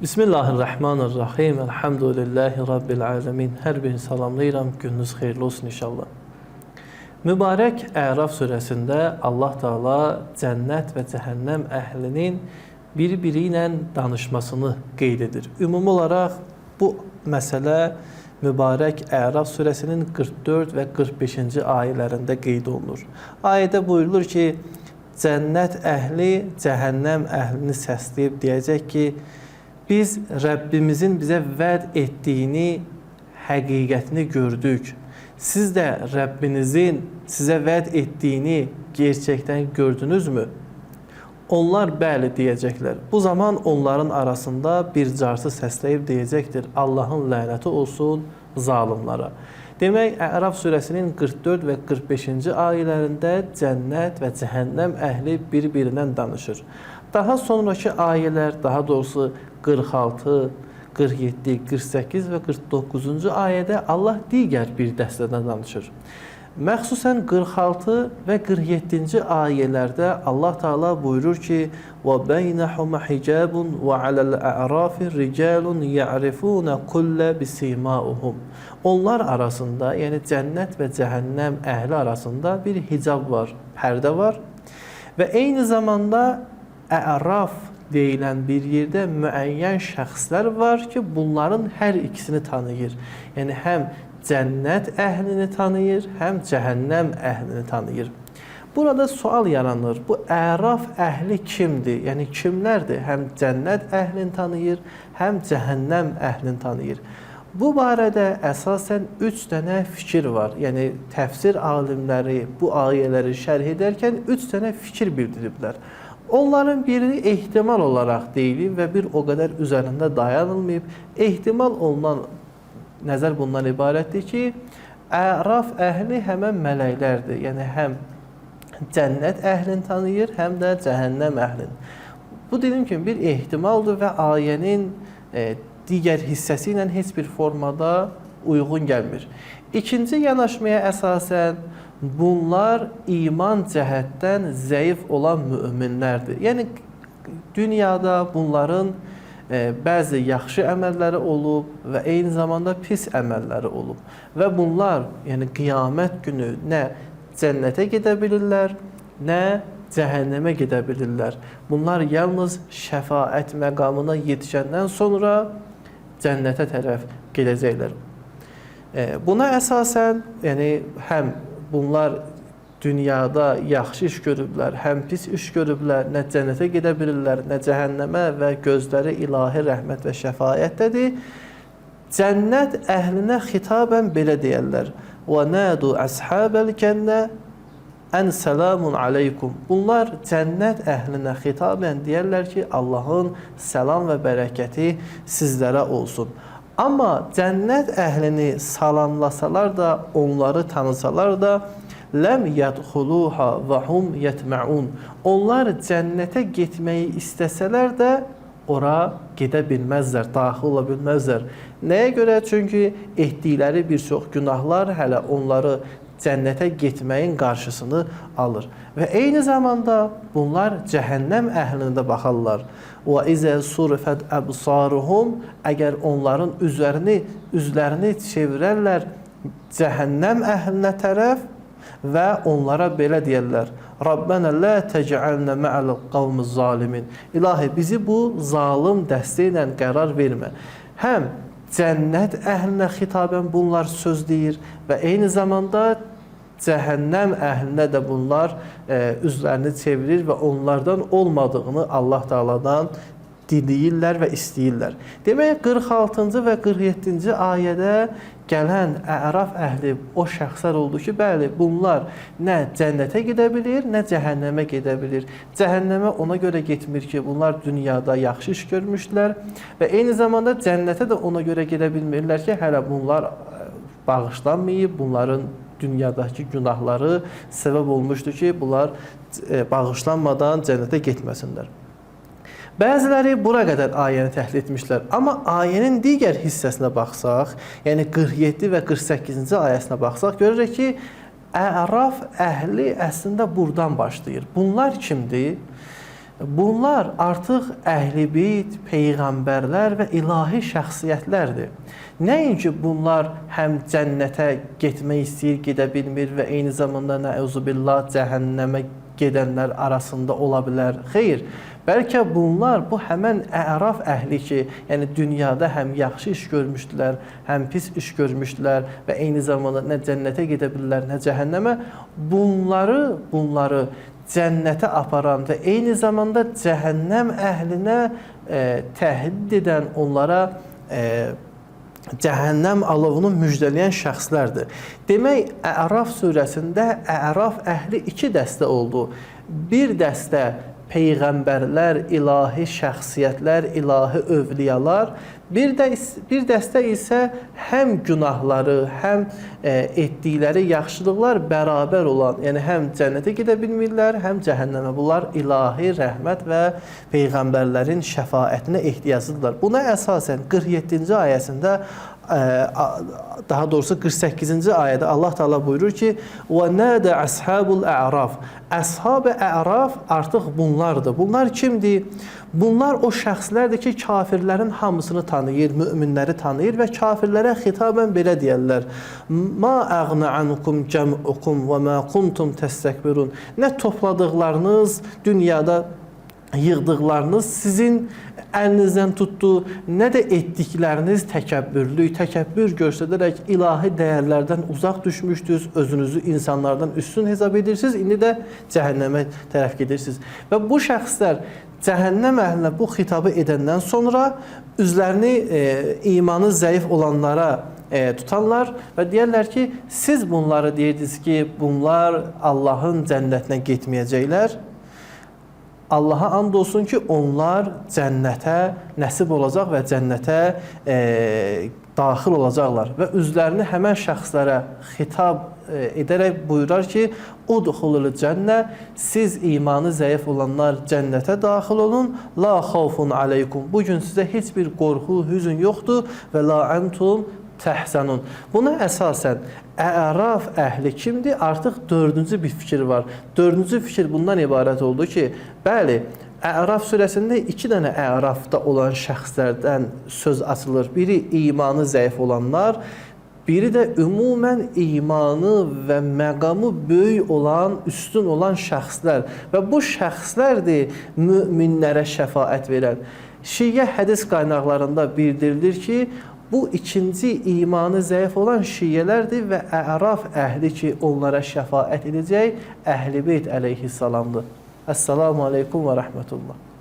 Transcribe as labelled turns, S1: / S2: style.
S1: Bismillahirrahmanirrahim. Elhamdülillahi Rabbil alemin. Hər birini salamlayıram. Gününüz xeyirli olsun inşallah. Mübarək Əraf surəsində Allah Teala cənnət və cəhənnəm əhlinin bir-biri ilə danışmasını qeyd edir. Ümumi olaraq bu məsələ mübarək Əraf surəsinin 44 və 45-ci ayələrində qeyd olunur. Ayədə buyurulur ki, cənnət əhli cəhənnəm əhlini səsləyib deyəcək ki, biz Rəbbimizin bizə vəd etdiyini, həqiqətini gördük. Siz də Rəbbinizin sizə vəd etdiyini gerçəkdən gördünüzmü? Onlar bəli deyəcəklər. Bu zaman onların arasında bir carsı səsləyib deyəcəkdir, Allahın lənəti olsun zalimlara. Demək, Əraf surəsinin 44 və 45-ci ayələrində cənnət və cəhənnəm əhli bir-birindən danışır. Daha sonraki ayələr, daha doğrusu 46, 47, 48 və 49-cu ayədə Allah digər bir dəstədən danışır. Məxsusən 46 və 47-ci ayələrdə Allah Teala buyurur ki: "Və beynəhum hicabun və alal a'rafi ricalun ya'rifuna kulla bisima'uhum." Onlar arasında, yəni cənnət və cəhənnəm əhli arasında bir hicab var, pərdə var və eyni zamanda Əraf deyilən bir yerdə müəyyən şəxslər var ki, bunların hər ikisini tanıyır. Yəni həm cənnət əhlini tanıyır, həm cəhənnəm əhlini tanıyır. Burada sual yaranır. Bu Əraf əhli kimdir? Yəni kimlərdir? Həm cənnət əhlini tanıyır, həm cəhənnəm əhlini tanıyır. Bu barədə əsasən 3 dənə fikir var. Yəni təfsir alimləri bu ayələri şərh edərkən 3 dənə fikir bildiriblər. Onların birini ehtimal olaraq deyilir və bir o qədər üzərində dayanılmayıb. Ehtimal olunan nəzər bundan ibarətdir ki, Əraf əhli həmən mələklərdir. Yəni həm cənnət əhlini tanıyır, həm də cəhənnəm əhlini. Bu dediyim kimi bir ehtimaldır və ayənin digər hissəsi ilə heç bir formada uyğun gəlmir. İkinci yanaşmaya əsasən bunlar iman cəhətdən zəif olan müminlərdir. Yəni dünyada bunların bəzi yaxşı əməlləri olub və eyni zamanda pis əməlləri olub. Və bunlar yəni qiyamət günü nə cənnətə gedə bilirlər, nə cəhənnəmə gedə bilirlər. Bunlar yalnız şəfaət məqamına yetişəndən sonra cənnətə tərəf gedəcəklər. Buna əsasən, yəni həm bunlar dünyada yaxşı iş görüblər, həm pis iş görüblər, nə cənnətə gedə bilirlər, nə cəhənnəmə və gözləri ilahi rəhmət və şəfaətdədir. Cənnət əhlinə xitabən belə deyərlər: "Və nadu əshabəl cənnə ən salamun aleykum." Bunlar cənnət əhlinə xitabən deyərlər ki, Allahın salam və bərəkəti sizlərə olsun. Amma cənnət əhlini salamlasalar da, onları tanısalar da, ləm yədxuluha və hum yətməun. Onlar cənnətə getməyi istəsələr də ora gedə bilməzlər, daxil ola bilməzlər. Nəyə görə? Çünki etdikləri bir çox günahlar hələ onları cənnətə getməyin qarşısını alır. Və eyni zamanda bunlar cəhənnəm əhlinə baxarlar. Və izə surifət əbsaruhum, əgər onların üzlərini çevirərlər cəhənnəm əhlinə tərəf və onlara belə deyərlər: Rabbənə lə təcəalnə mə'əl qavmiz zalimin. İlahi, bizi bu zalim dəstə ilə qərar vermə. Həm cənnət əhlinə xitabən bunlar söz deyir və eyni zamanda cəhənnəm əhlinə də bunlar üzlərini çevirir və onlardan olmadığını Allah Teala'dan diləyirlər və istəyirlər. Demək, 46-cı və 47-ci ayədə gələn Əraf əhli o şəxslər oldu ki, bəli, bunlar nə cənnətə gedə bilir, nə cəhənnəmə gedə bilir. Cəhənnəmə ona görə getmir ki, bunlar dünyada yaxşı iş görmüşlər və eyni zamanda cənnətə də ona görə gedə bilmirlər ki, hələ bunlar bağışlanmayıb, bunların dünyadakı günahları səbəb olmuşdur ki, bunlar bağışlanmadan cənnətə getməsinlər. Bəziləri bura qədər ayəni təhlil etmişlər. Amma ayənin digər hissəsinə baxsaq, yəni 47 və 48-ci ayəsinə baxsaq, görürük ki, Əraf əhli əslində buradan başlayır. Bunlar kimdir? Bunlar artıq əhl-i beyt, peyğəmbərlər və ilahi şəxsiyyətlərdir. Nəinki bunlar həm cənnətə getmək istəyir, gedə bilmir və eyni zamanda nəuzubillah cəhənnəmə gedənlər arasında ola bilər. Xeyr, bəlkə bunlar bu həmən əraf əhli ki, yəni dünyada həm yaxşı iş görmüşdülər, həm pis iş görmüşdülər və eyni zamanda nə cənnətə gedə bilirlər, nə cəhənnəmə, bunları cənnətə aparan və eyni zamanda cəhənnəm əhlinə təhdid edən, onlara cəhənnəm alovunu müjdələyən şəxslərdir. Demək, Əraf surəsində Əraf əhli iki dəstə oldu. Bir dəstə peyğəmbərlər, ilahi şəxsiyyətlər, ilahi övliyalar, bir dəstə isə həm günahları, həm etdikləri yaxşılıqlar bərabər olan, yəni həm cənnətə gedə bilmirlər, həm cəhənnəmə. Bunlar ilahi rəhmət və peyğəmbərlərin şəfaətinə ehtiyaclıdırlar. Buna əsasən 47-ci ayəsində, daha doğrusu 48-ci ayədə Allah Teala buyurur ki: "Və nədə əshabul a'raf." Əshab-ı a'raf artıq bunlardır. Bunlar kimdir? Bunlar o şəxslərdir ki, kafirlərin hamısını tanıyır, möminləri tanıyır və kafirlərə xitabən belə deyərlər: "Ma əğnə ankum cəm'ukum və ma kuntum təstəkbirun." Nə topladıqlarınız, dünyada yığdıqlarınız sizin əlinizdən tutdu, nə də etdikləriniz təkəbbür göstərərək ilahi dəyərlərdən uzaq düşmüşdünüz, özünüzü insanlardan üstün hesab edirsiniz, indi də cəhənnəmə tərəf gedirsiniz. Və bu şəxslər cəhənnəm əhlinə bu xitabı edəndən sonra üzlərini imanı zəif olanlara tutarlar və deyərlər ki, siz bunları deyirdiniz ki, bunlar Allahın cənnətinə getməyəcəklər. Allaha and olsun ki, onlar cənnətə nəsib olacaq və cənnətə daxil olacaqlar. Və üzlərini həmən şəxslərə xitab edərək buyurar ki, "Udxulul cənnə", siz imanı zəif olanlar cənnətə daxil olun. "La xawfun aleykum", bugün sizə heç bir qorxu, hüzün yoxdur və "la antum təhzənun". Buna əsasən Əraf əhli kimdir? Artıq dördüncü bir fikir var. Dördüncü fikir bundan ibarət oldu ki, bəli, Əraf surəsində iki dənə ərafda olan şəxslərdən söz açılır. Biri imanı zəif olanlar, biri də ümumən imanı və məqamı böyük olan, üstün olan şəxslər. Və bu şəxslərdir möminlərə şəfaət verən. Şiə hədis qaynaqlarında bildirilir ki, bu ikinci imanı zəif olan şiələrdir və Əraf əhli ki, onlara şəfaət edəcək Əhl-i Beyt əleyhissalamdır. Əssalamu aleykum və rəhmətullah.